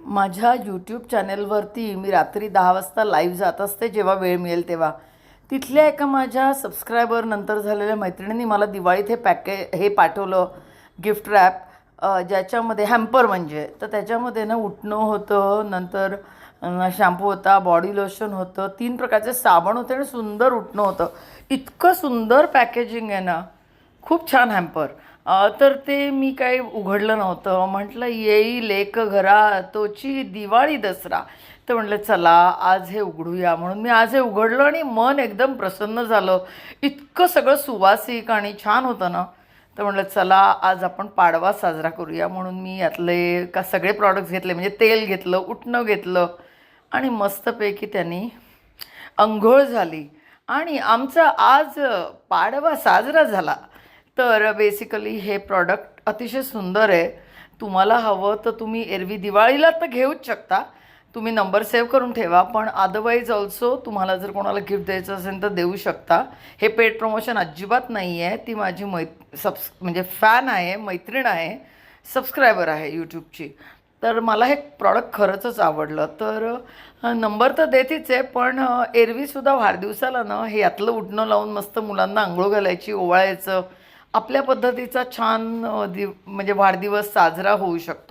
माझ्या यूट्यूब चॅनेलवरती मी रात्री 10 वाजता लाईव्ह जात असते, जेव्हा वेळ मिळेल तेव्हा. तिथल्या एका माझ्या सबस्क्रायबर नंतर झालेल्या मैत्रिणींनी मला दिवाळीत हे पाठवलं गिफ्ट रॅप, ज्याच्यामध्ये हॅम्पर म्हणजे, तर त्याच्यामध्ये ना उटणं होतं, नंतर शॅम्पू होता, बॉडी लोशन होतं, 3 प्रकारचे साबण होते आणि सुंदर उटणं होतं. इतकं सुंदर पॅकेजिंग आहे ना, खूप छान हॅम्पर. तर ते मी काही उघडलं नव्हतं. म्हटलं येई लेक घरा तोची दिवाळी दसरा. तर म्हटलं चला आज हे उघडूया, म्हणून मी आज हे उघडलं आणि मन एकदम प्रसन्न झालं. इतकं सगळं सुवासिक आणि छान होतं ना. तर म्हटलं चला आज आपण पाडवा साजरा करूया, म्हणून मी यातले सगळे प्रॉडक्ट्स घेतले. म्हणजे तेल घेतलं, उटणं घेतलं आणि मस्तपैकी त्यांनी अंघोळ झाली आणि आमचा आज पाडवा साजरा झाला. तर बेसिकली हे प्रॉडक्ट अतिशय सुंदर आहे. तुम्हाला हवं तर तुम्ही एरवी दिवाळीला तर घेऊच शकता. तुम्ही नंबर सेव्ह करून ठेवा, पण अदरवाईज ऑल्सो तुम्हाला जर कोणाला गिफ्ट द्यायचं असेल तर देऊ शकता. हे पेड प्रमोशन अजिबात नाही आहे. ती माझी म्हणजे फॅन आहे, मैत्रीण आहे, सबस्क्रायबर आहे यूट्यूबची. तर मला हे प्रॉडक्ट खरंच आवडलं. तर नंबर तर देतीच आहे, पण एरवीसुद्धा वाढदिवसाला ना हे यातलं उठणं लावून मस्त मुलांना आंघोळ घालायची, ओवाळायचं, आपल्या पद्धतीचा छान म्हणजे वाढदिवस साजरा होऊ शकतो.